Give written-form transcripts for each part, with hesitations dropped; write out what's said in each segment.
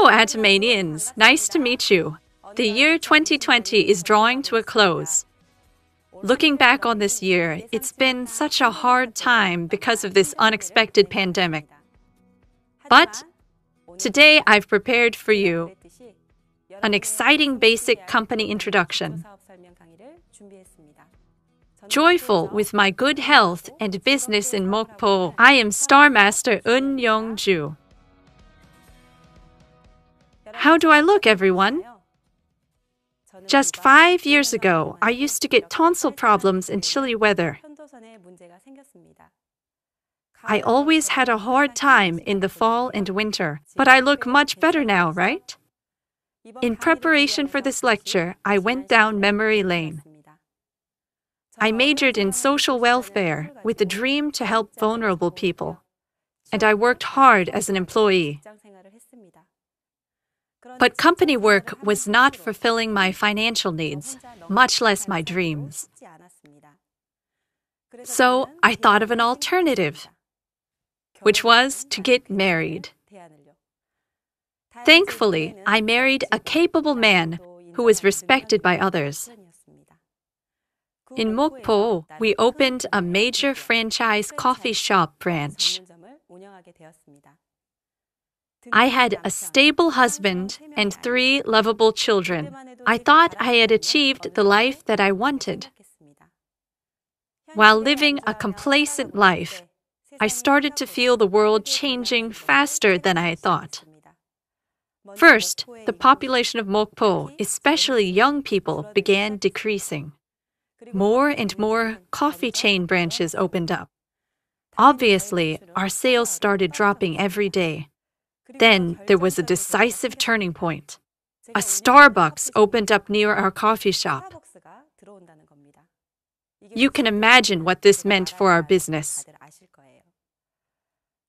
Hello, Atomanians. Nice to meet you. The year 2020 is drawing to a close. Looking back on this year, it's been such a hard time because of this unexpected pandemic. But today I've prepared for you an exciting basic company introduction. Joyful with my good health and business in Mokpo, I am Star Master Eun Young-ju. How do I look, everyone? Just 5 years ago, I used to get tonsil problems in chilly weather. I always had a hard time in the fall and winter, but I look much better now, right? In preparation for this lecture, I went down memory lane. I majored in social welfare with the dream to help vulnerable people, and I worked hard as an employee. But company work was not fulfilling my financial needs, much less my dreams. So I thought of an alternative, which was to get married. Thankfully, I married a capable man who was respected by others. In Mokpo, we opened a major franchise coffee shop branch. I had a stable husband and 3 lovable children. I thought I had achieved the life that I wanted. While living a complacent life, I started to feel the world changing faster than I thought. First, the population of Mokpo, especially young people, began decreasing. More and more coffee chain branches opened up. Obviously, our sales started dropping every day. Then there was a decisive turning point. A Starbucks opened up near our coffee shop. You can imagine what this meant for our business.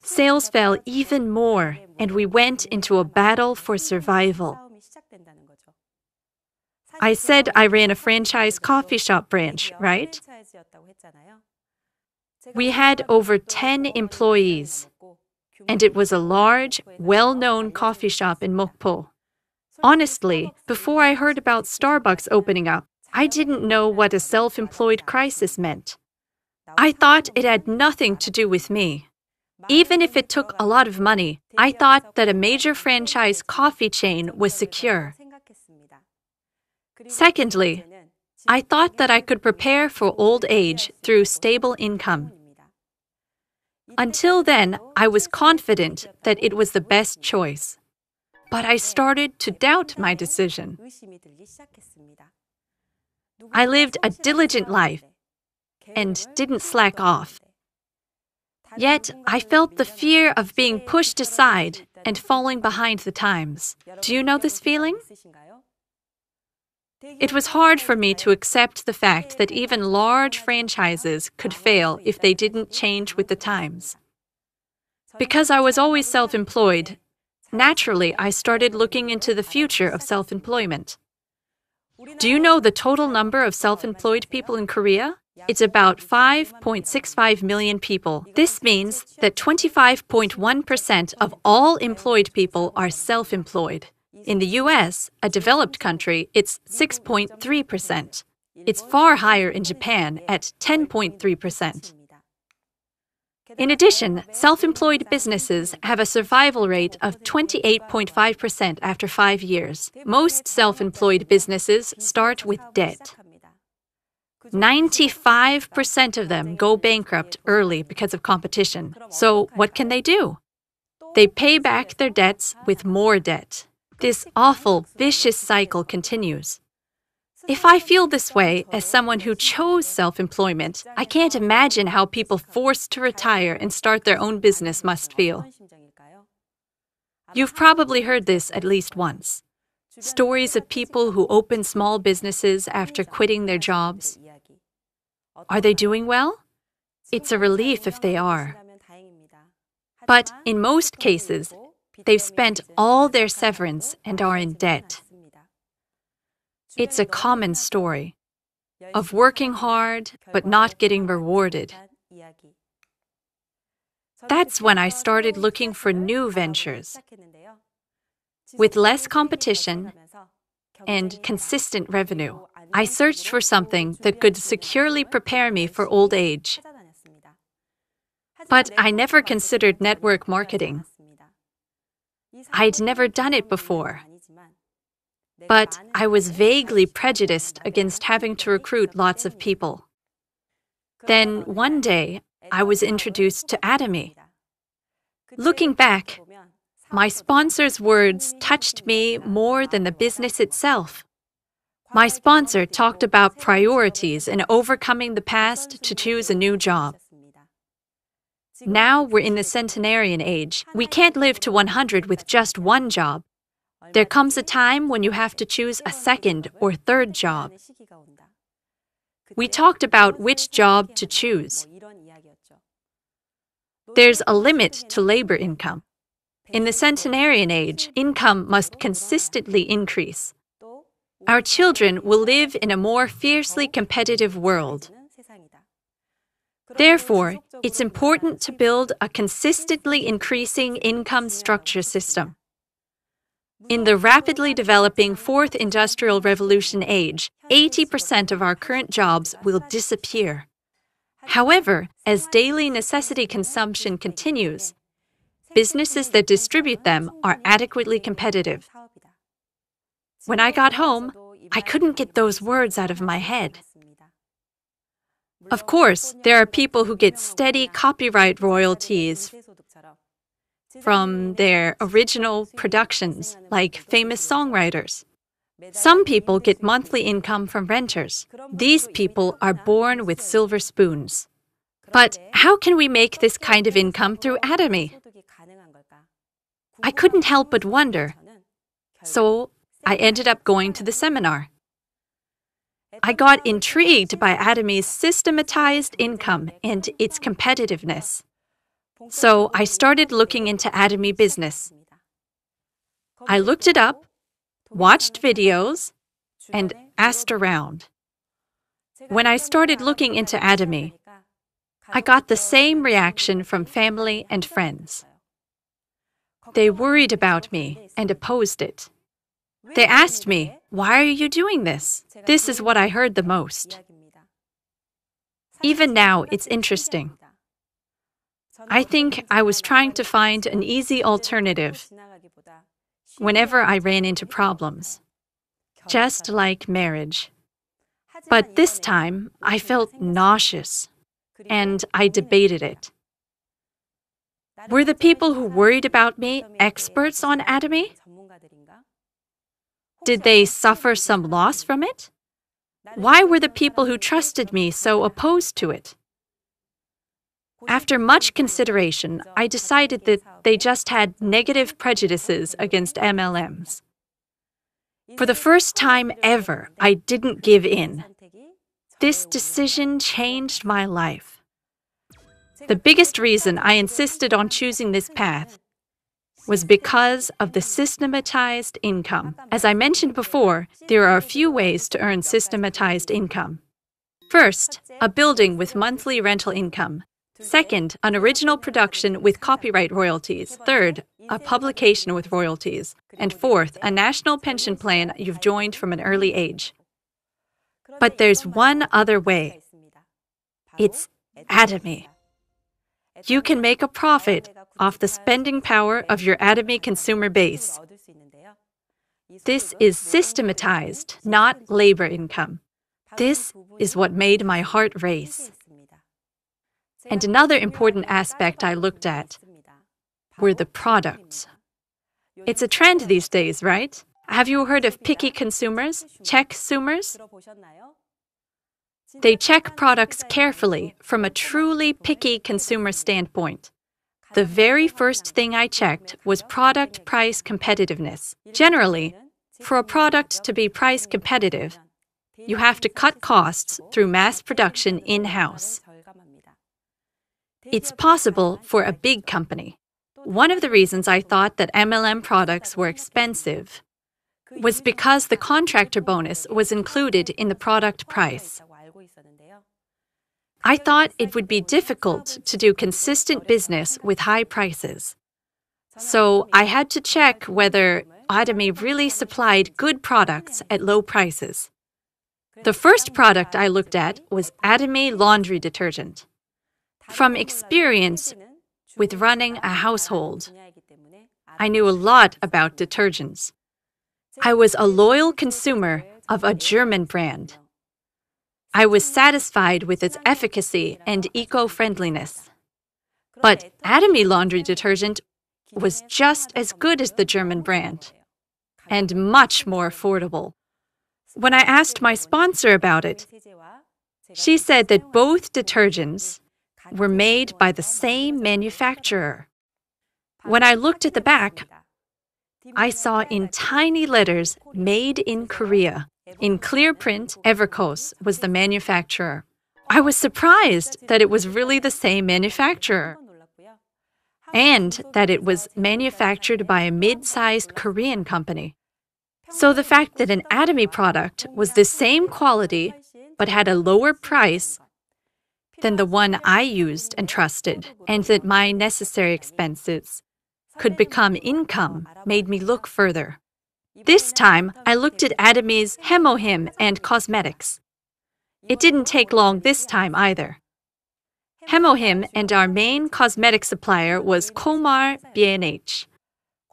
Sales fell even more, and we went into a battle for survival. I said I ran a franchise coffee shop branch, right? We had over 10 employees, and it was a large, well-known coffee shop in Mokpo. Honestly, before I heard about Starbucks opening up, I didn't know what a self-employed crisis meant. I thought it had nothing to do with me. Even if it took a lot of money, I thought that a major franchise coffee chain was secure. Secondly, I thought that I could prepare for old age through stable income. Until then, I was confident that it was the best choice. But I started to doubt my decision. I lived a diligent life and didn't slack off. Yet, I felt the fear of being pushed aside and falling behind the times. Do you know this feeling? It was hard for me to accept the fact that even large franchises could fail if they didn't change with the times. Because I was always self-employed, naturally I started looking into the future of self-employment. Do you know the total number of self-employed people in Korea? It's about 5.65 million people. This means that 25.1% of all employed people are self-employed. In the US, a developed country, it's 6.3%. It's far higher in Japan at 10.3%. In addition, self-employed businesses have a survival rate of 28.5% after 5 years. Most self-employed businesses start with debt. 95% of them go bankrupt early because of competition. So what can they do? They pay back their debts with more debt. This awful, vicious cycle continues. If I feel this way as someone who chose self-employment, I can't imagine how people forced to retire and start their own business must feel. You've probably heard this at least once. Stories of people who open small businesses after quitting their jobs. Are they doing well? It's a relief if they are. But in most cases, they've spent all their severance and are in debt. It's a common story of working hard but not getting rewarded. That's when I started looking for new ventures. With less competition and consistent revenue, I searched for something that could securely prepare me for old age. But I never considered network marketing. I'd never done it before. But I was vaguely prejudiced against having to recruit lots of people. Then one day, I was introduced to Atomy. Looking back, my sponsor's words touched me more than the business itself. My sponsor talked about priorities and overcoming the past to choose a new job. Now we're in the centenarian age. We can't live to 100 with just one job. There comes a time when you have to choose a second or third job. We talked about which job to choose. There's a limit to labor income. In the centenarian age, income must consistently increase. Our children will live in a more fiercely competitive world. Therefore, it's important to build a consistently increasing income structure system. In the rapidly developing Fourth Industrial Revolution age, 80% of our current jobs will disappear. However, as daily necessity consumption continues, businesses that distribute them are adequately competitive. When I got home, I couldn't get those words out of my head. Of course, there are people who get steady copyright royalties from their original productions, like famous songwriters. Some people get monthly income from renters. These people are born with silver spoons. But how can we make this kind of income through Atomy? I couldn't help but wonder. So I ended up going to the seminar. I got intrigued by Atomy's systematized income and its competitiveness. So I started looking into Atomy business. I looked it up, watched videos, and asked around. When I started looking into Atomy, I got the same reaction from family and friends. They worried about me and opposed it. They asked me, "Why are you doing this?" This is what I heard the most. Even now, it's interesting. I think I was trying to find an easy alternative whenever I ran into problems, just like marriage. But this time, I felt nauseous, and I debated it. Were the people who worried about me experts on Atomy? Did they suffer some loss from it? Why were the people who trusted me so opposed to it? After much consideration, I decided that they just had negative prejudices against MLMs. For the first time ever, I didn't give in. This decision changed my life. The biggest reason I insisted on choosing this path was because of the systematized income. As I mentioned before, there are a few ways to earn systematized income. First, a building with monthly rental income. Second, an original production with copyright royalties. Third, a publication with royalties. And fourth, a national pension plan you've joined from an early age. But there's one other way. It's Atomy. You can make a profit off the spending power of your Atomy consumer base. This is systematized, not labor income. This is what made my heart race. And another important aspect I looked at were the products. It's a trend these days, right? Have you heard of picky consumers, check-sumers? They check products carefully from a truly picky consumer standpoint. The very first thing I checked was product price competitiveness. Generally, for a product to be price competitive, you have to cut costs through mass production in-house. It's possible for a big company. One of the reasons I thought that MLM products were expensive was because the contractor bonus was included in the product price. I thought it would be difficult to do consistent business with high prices. So I had to check whether Atomy really supplied good products at low prices. The first product I looked at was Atomy laundry detergent. From experience with running a household, I knew a lot about detergents. I was a loyal consumer of a German brand. I was satisfied with its efficacy and eco-friendliness. But Atomy laundry detergent was just as good as the German brand, and much more affordable. When I asked my sponsor about it, she said that both detergents were made by the same manufacturer. When I looked at the back, I saw in tiny letters, "Made in Korea." In clear print, Evercose was the manufacturer. I was surprised that it was really the same manufacturer, and that it was manufactured by a mid-sized Korean company. So the fact that an Atomy product was the same quality but had a lower price than the one I used and trusted, and that my necessary expenses could become income, made me look further. This time, I looked at Atomy's Hemohim and cosmetics. It didn't take long this time either. Hemohim and our main cosmetic supplier was Komar B&H.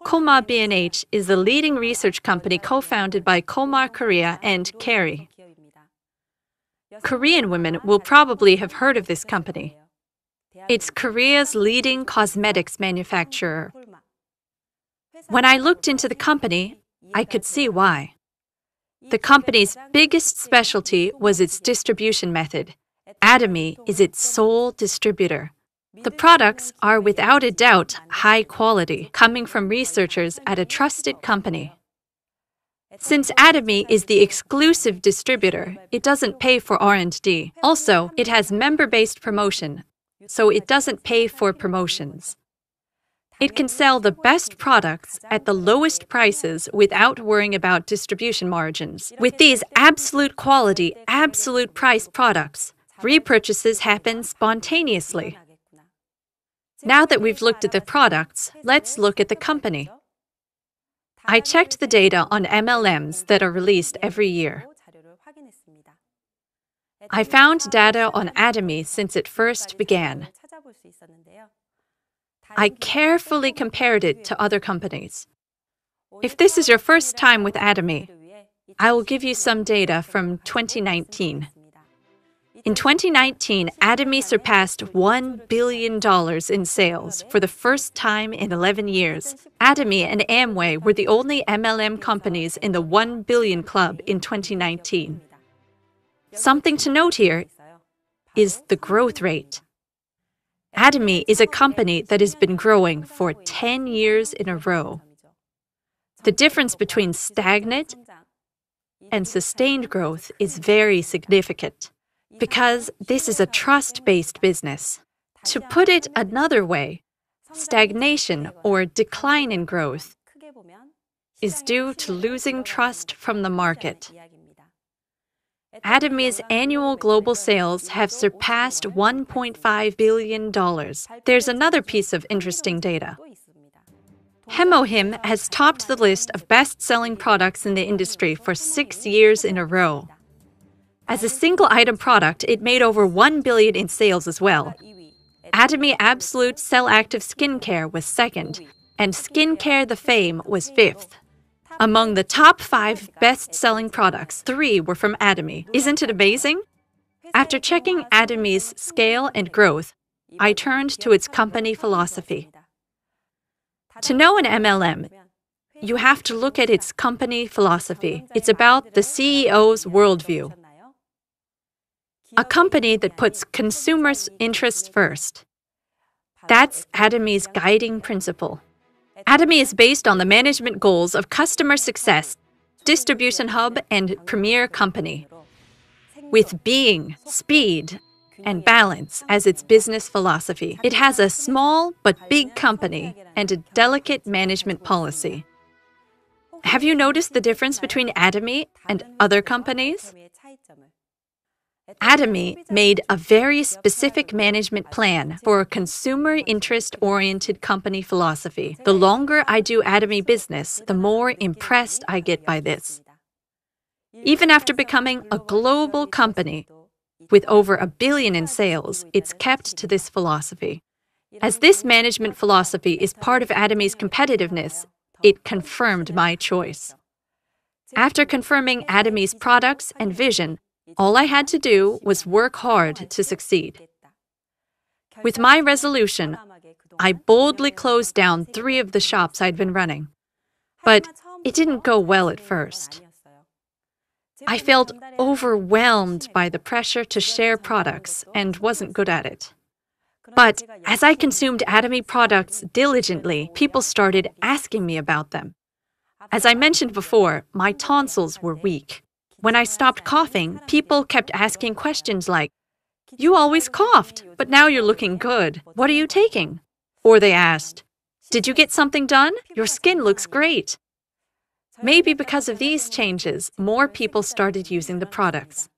Komar B&H is the leading research company co-founded by Komar Korea and Kerry. Korean women will probably have heard of this company. It's Korea's leading cosmetics manufacturer. When I looked into the company, I could see why. The company's biggest specialty was its distribution method. Atomy is its sole distributor. The products are without a doubt high quality, coming from researchers at a trusted company. Since Atomy is the exclusive distributor, it doesn't pay for R&D. Also, it has member-based promotion, so it doesn't pay for promotions. It can sell the best products at the lowest prices without worrying about distribution margins. With these absolute quality, absolute price products, repurchases happen spontaneously. Now that we've looked at the products, let's look at the company. I checked the data on MLMs that are released every year. I found data on Atomy since it first began. I carefully compared it to other companies. If this is your first time with Atomy, I will give you some data from 2019. In 2019, Atomy surpassed $1 billion in sales for the first time in 11 years. Atomy and Amway were the only MLM companies in the 1 billion club in 2019. Something to note here is the growth rate. Atomy is a company that has been growing for 10 years in a row. The difference between stagnant and sustained growth is very significant, because this is a trust-based business. To put it another way, stagnation or decline in growth is due to losing trust from the market. Atomy's annual global sales have surpassed $1.5 billion. There's another piece of interesting data. Hemohim has topped the list of best-selling products in the industry for 6 years in a row. As a single-item product, it made over $1 billion in sales as well. Atomy Absolute Cell Active Skincare was second, and Skincare the Fame was fifth. Among the top 5 best-selling products, 3 were from Atomy. Isn't it amazing? After checking Atomy's scale and growth, I turned to its company philosophy. To know an MLM, you have to look at its company philosophy. It's about the CEO's worldview. A company that puts consumers' interests first. That's Atomy's guiding principle. Atomy is based on the management goals of customer success, distribution hub, and premier company, with being, speed, and balance as its business philosophy. It has a small but big company and a delicate management policy. Have you noticed the difference between Atomy and other companies? Atomy made a very specific management plan for a consumer interest-oriented company philosophy. The longer I do Atomy business, the more impressed I get by this. Even after becoming a global company with over $1 billion in sales, it's kept to this philosophy. As this management philosophy is part of Atomy's competitiveness, it confirmed my choice. After confirming Atomy's products and vision, all I had to do was work hard to succeed. With my resolution, I boldly closed down 3 of the shops I'd been running. But it didn't go well at first. I felt overwhelmed by the pressure to share products and wasn't good at it. But as I consumed Atomy products diligently, people started asking me about them. As I mentioned before, my tonsils were weak. When I stopped coughing, people kept asking questions like, "You always coughed, but now you're looking good. What are you taking?" Or they asked, "Did you get something done? Your skin looks great." Maybe because of these changes, more people started using the products.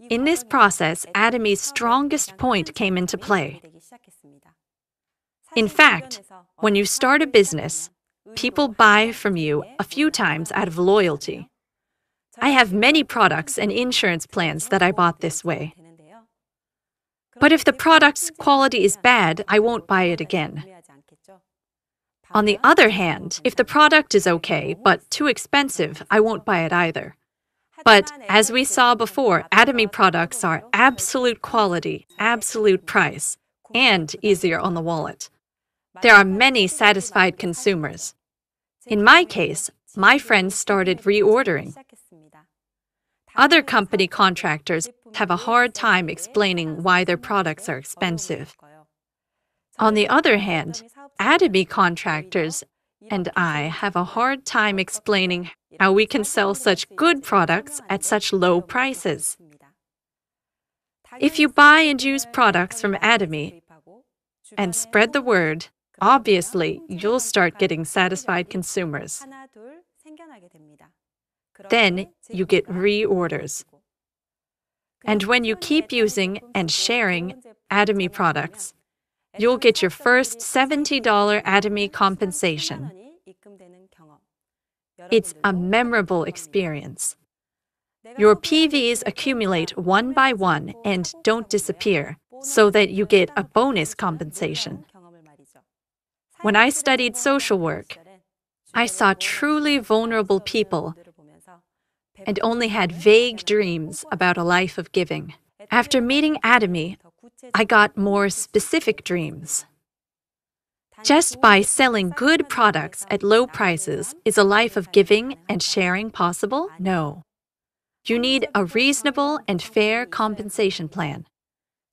In this process, Atomy's strongest point came into play. In fact, when you start a business, people buy from you a few times out of loyalty. I have many products and insurance plans that I bought this way. But if the product's quality is bad, I won't buy it again. On the other hand, if the product is okay, but too expensive, I won't buy it either. But as we saw before, Atomy products are absolute quality, absolute price, and easier on the wallet. There are many satisfied consumers. In my case, my friends started reordering. Other company contractors have a hard time explaining why their products are expensive. On the other hand, Atomy contractors and I have a hard time explaining how we can sell such good products at such low prices. If you buy and use products from Atomy and spread the word, obviously you'll start getting satisfied consumers. Then you get reorders. And when you keep using and sharing Atomy products, you'll get your first $70 Atomy compensation. It's a memorable experience. Your PVs accumulate one by one and don't disappear, so that you get a bonus compensation. When I studied social work, I saw truly vulnerable people and only had vague dreams about a life of giving. After meeting Atomy, I got more specific dreams. Just by selling good products at low prices, is a life of giving and sharing possible? No. You need a reasonable and fair compensation plan.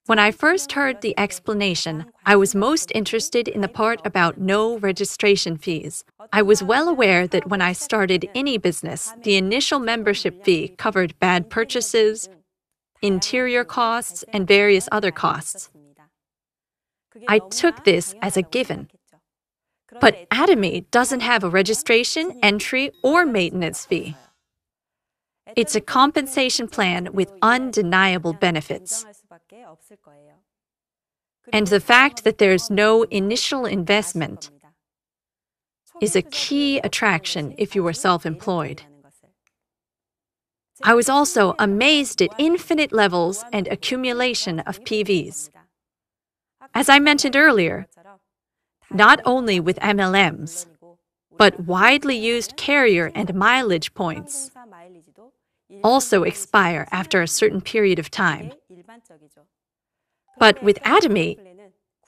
When I first heard the explanation, I was most interested in the part about no registration fees. I was well aware that when I started any business, the initial membership fee covered bad purchases, interior costs, and various other costs. I took this as a given. But Atomy doesn't have a registration, entry, or maintenance fee. It's a compensation plan with undeniable benefits. And the fact that there's no initial investment is a key attraction if you are self-employed. I was also amazed at infinite levels and accumulation of PVs. As I mentioned earlier, not only with MLMs, but widely used carrier and mileage points also expire after a certain period of time. But with Atomy,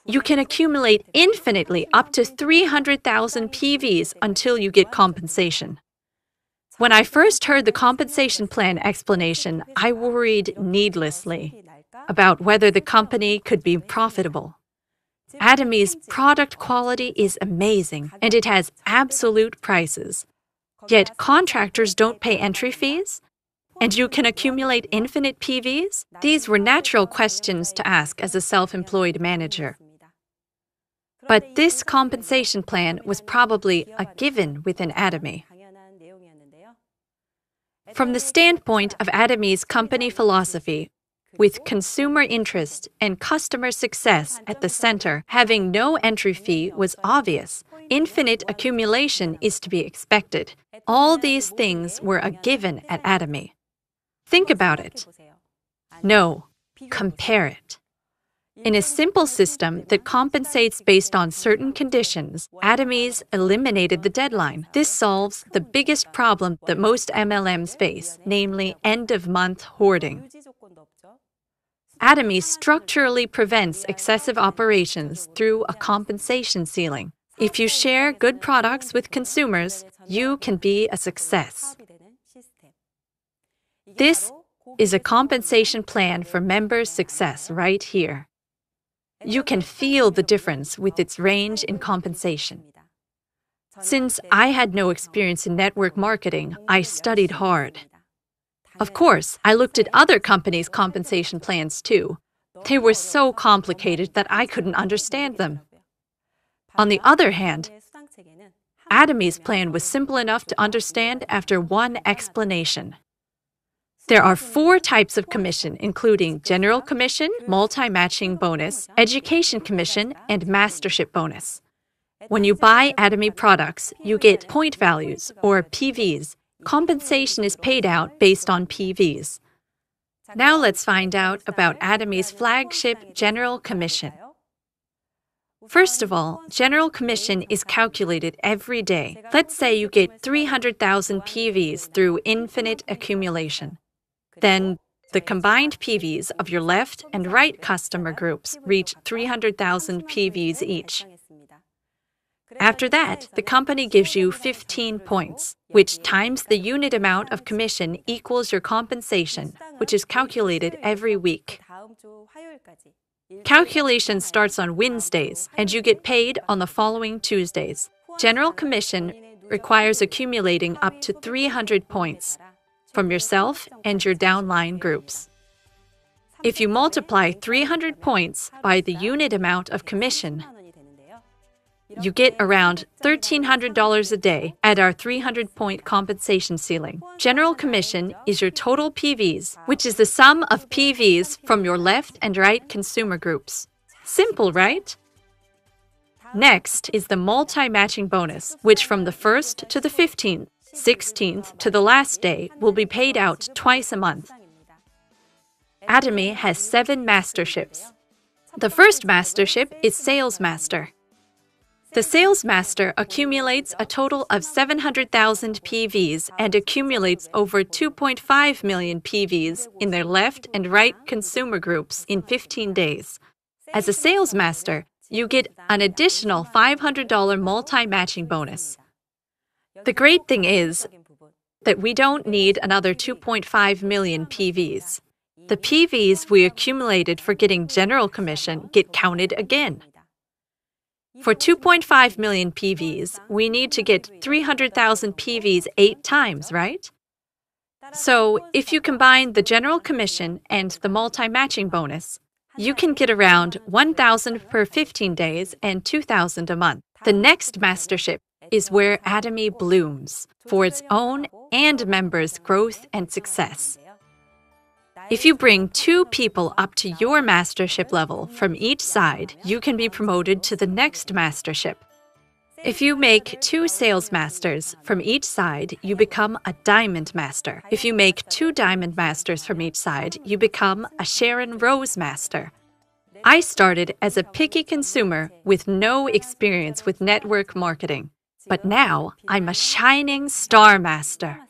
you can accumulate infinitely up to 300,000 PVs until you get compensation. When I first heard the compensation plan explanation, I worried needlessly about whether the company could be profitable. Atomy's product quality is amazing, and it has absolute prices. Yet contractors don't pay entry fees? And you can accumulate infinite PVs? These were natural questions to ask as a self-employed manager. But this compensation plan was probably a given within Atomy. From the standpoint of Atomy's company philosophy, With consumer interest and customer success at the center, having no entry fee was obvious. Infinite accumulation is to be expected. All these things were a given at Atomy. Think about it. No, compare it. In a simple system that compensates based on certain conditions, Atomy's eliminated the deadline. This solves the biggest problem that most MLMs face, namely end-of-month hoarding. Atomy structurally prevents excessive operations through a compensation ceiling. If you share good products with consumers, you can be a success. This is a compensation plan for members' success right here. You can feel the difference with its range in compensation. Since I had no experience in network marketing, I studied hard. Of course, I looked at other companies' compensation plans too. They were so complicated that I couldn't understand them. On the other hand, Atomy's plan was simple enough to understand after one explanation. There are 4 types of commission, including general commission, multi-matching bonus, education commission, and mastership bonus. When you buy Atomy products, you get point values, or PVs. Compensation is paid out based on PVs. Now let's find out about Atomy's flagship general commission. First of all, general commission is calculated every day. Let's say you get 300,000 PVs through infinite accumulation. Then, the combined PVs of your left and right customer groups reach 300,000 PVs each. After that, the company gives you 15 points, which times the unit amount of commission equals your compensation, which is calculated every week. Calculation starts on Wednesdays, and you get paid on the following Tuesdays. General commission requires accumulating up to 300 points from yourself and your downline groups. If you multiply 300 points by the unit amount of commission, you get around $1,300 a day at our 300-point compensation ceiling. General commission is your total PVs, which is the sum of PVs from your left and right consumer groups. Simple, right? Next is the multi-matching bonus, which from the 1st to the 15th, 16th to the last day will be paid out twice a month. Atomy has 7 masterships. The first mastership is Sales Master. The Sales Master accumulates a total of 700,000 PVs and accumulates over 2.5 million PVs in their left and right consumer groups in 15 days. As a Sales Master, you get an additional $500 multi-matching bonus. The great thing is that we don't need another 2.5 million PVs. The PVs we accumulated for getting general commission get counted again. For 2.5 million PVs, we need to get 300,000 PVs 8 times, right? So, if you combine the general commission and the multi-matching bonus, you can get around 1,000 per 15 days and 2,000 a month. The next mastership is where Atomy blooms for its own and members' growth and success. If you bring 2 people up to your mastership level from each side, you can be promoted to the next mastership. If you make 2 sales masters from each side, you become a diamond master. If you make 2 diamond masters from each side, you become a Sharon Rose master. I started as a picky consumer with no experience with network marketing, but now I'm a shining star master.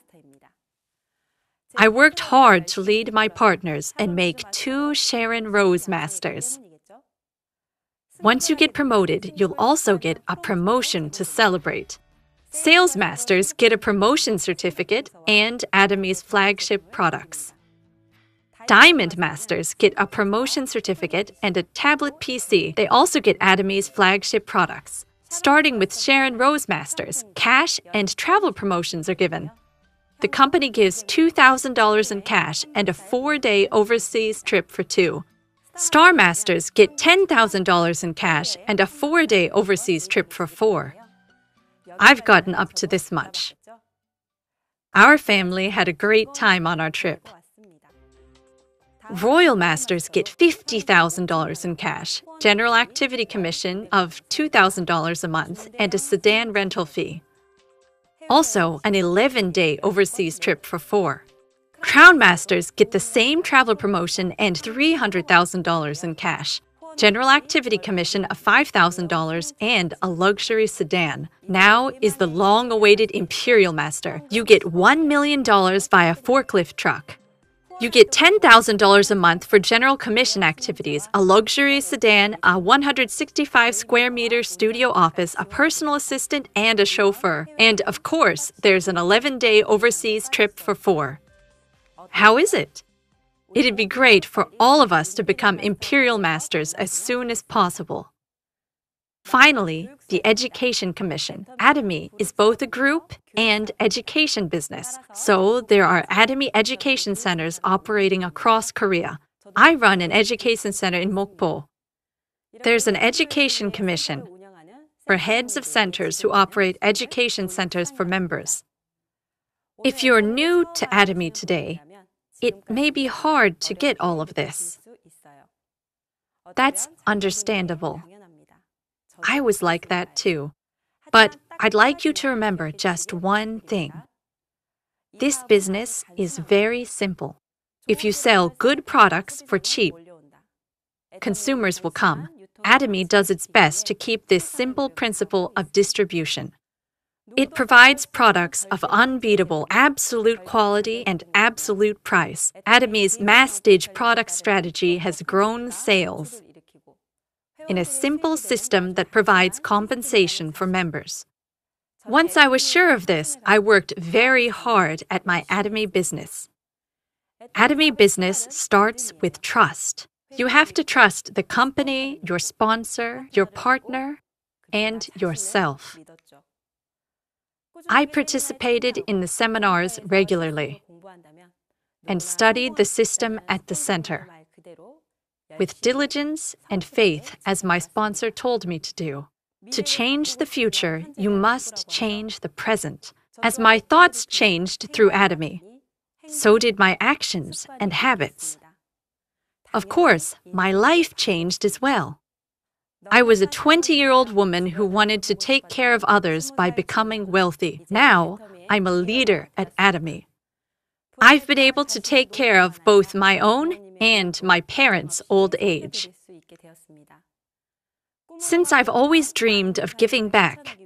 I worked hard to lead my partners and make 2 Sharon Rose masters. Once you get promoted, you'll also get a promotion to celebrate. Sales masters get a promotion certificate and Atomy's flagship products. Diamond masters get a promotion certificate and a tablet PC. They also get Atomy's flagship products. Starting with Sharon Rose masters, cash and travel promotions are given. The company gives $2,000 in cash and a 4-day overseas trip for 2. Star Masters get $10,000 in cash and a 4-day overseas trip for 4. I've gotten up to this much. Our family had a great time on our trip. Royal Masters get $50,000 in cash, general activity commission of $2,000 a month, and a sedan rental fee. Also, an 11-day overseas trip for 4. Crown Masters get the same travel promotion and $300,000 in cash, general activity commission of $5,000, and a luxury sedan. Now is the long-awaited Imperial Master. You get $1 million via forklift truck. You get $10,000 a month for general commission activities, a luxury sedan, a 165 square meter studio office, a personal assistant, and a chauffeur. And of course, there's an 11-day overseas trip for 4. How is it? It'd be great for all of us to become Imperial Masters as soon as possible. Finally, the Education Commission. Atomy is both a group and education business, so there are Atomy education centers operating across Korea. I run an education center in Mokpo. There's an Education Commission for heads of centers who operate education centers for members. If you're new to Atomy today, it may be hard to get all of this. That's understandable. I was like that too. But I'd like you to remember just one thing. This business is very simple. If you sell good products for cheap, consumers will come. Atomy does its best to keep this simple principle of distribution. It provides products of unbeatable absolute quality and absolute price. Atomy's mass-stage product strategy has grown sales in a simple system that provides compensation for members. Once I was sure of this, I worked very hard at my Atomy business. Atomy business starts with trust. You have to trust the company, your sponsor, your partner, and yourself. I participated in the seminars regularly and studied the system at the center with diligence and faith, as my sponsor told me to do. To change the future, you must change the present. As my thoughts changed through Atomy, so did my actions and habits. Of course, my life changed as well. I was a 20-year-old woman who wanted to take care of others by becoming wealthy. Now, I'm a leader at Atomy. I've been able to take care of both my own and my parents' old age. Since I've always dreamed of giving back,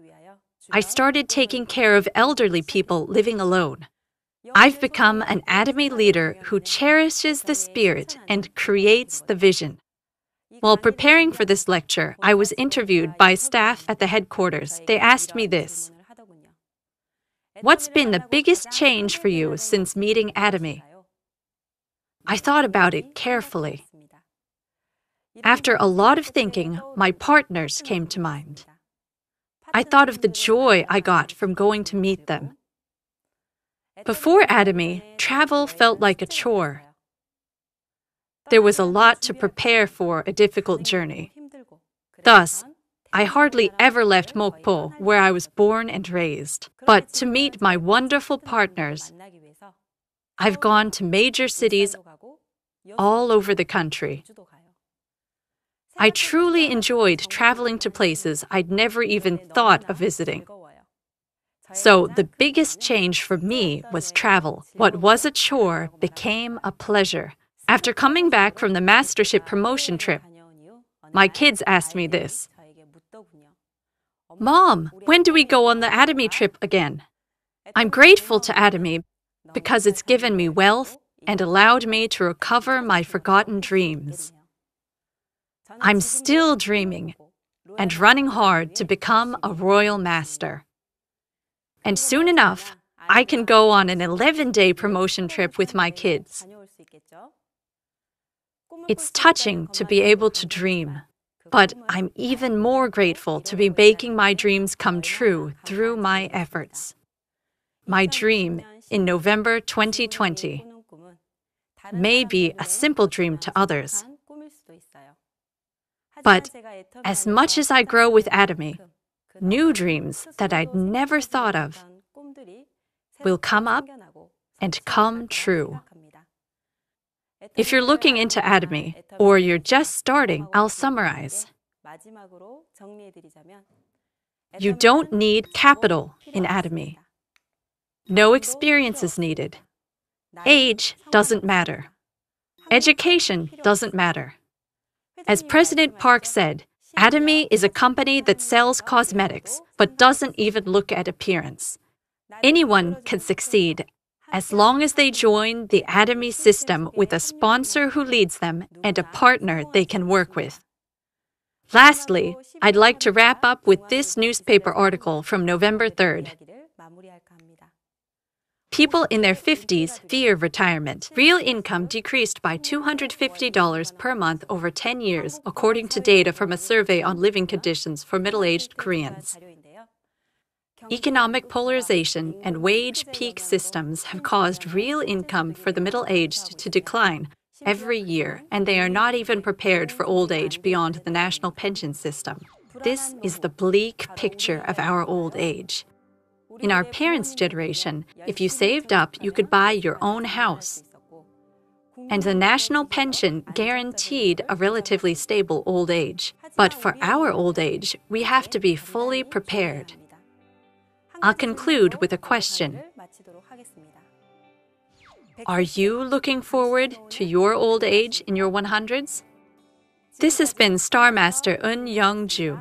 I started taking care of elderly people living alone. I've become an Atomy leader who cherishes the spirit and creates the vision. While preparing for this lecture, I was interviewed by staff at the headquarters. They asked me this: "What's been the biggest change for you since meeting Atomy?" I thought about it carefully. After a lot of thinking, my partners came to mind. I thought of the joy I got from going to meet them. Before Atomy, travel felt like a chore. There was a lot to prepare for a difficult journey. Thus, I hardly ever left Mokpo, where I was born and raised. But to meet my wonderful partners, I've gone to major cities all over the country. I truly enjoyed traveling to places I'd never even thought of visiting. So the biggest change for me was travel. What was a chore became a pleasure. After coming back from the mastership promotion trip, my kids asked me this: "Mom, when do we go on the Atomy trip again?" I'm grateful to Atomy because it's given me wealth and allowed me to recover my forgotten dreams. I'm still dreaming and running hard to become a royal master. And soon enough, I can go on an 11-day promotion trip with my kids. It's touching to be able to dream, but I'm even more grateful to be making my dreams come true through my efforts. My dream in November 2020 may be a simple dream to others. But as much as I grow with Atomy, new dreams that I'd never thought of will come up and come true. If you're looking into Atomy, or you're just starting, I'll summarize. You don't need capital in Atomy. No experience is needed. Age doesn't matter. Education doesn't matter. As President Park said, Atomy is a company that sells cosmetics, but doesn't even look at appearance. Anyone can succeed as long as they join the Atomy system with a sponsor who leads them and a partner they can work with. Lastly, I'd like to wrap up with this newspaper article from November 3rd. People in their 50s fear retirement. Real income decreased by $250 per month over 10 years, according to data from a survey on living conditions for middle-aged Koreans. Economic polarization and wage peak systems have caused real income for the middle-aged to decline every year, and they are not even prepared for old age beyond the national pension system. This is the bleak picture of our old age. In our parents' generation, if you saved up, you could buy your own house. And the national pension guaranteed a relatively stable old age. But for our old age, we have to be fully prepared. I'll conclude with a question. Are you looking forward to your old age in your 100s? This has been Star Master Eun Young-ju.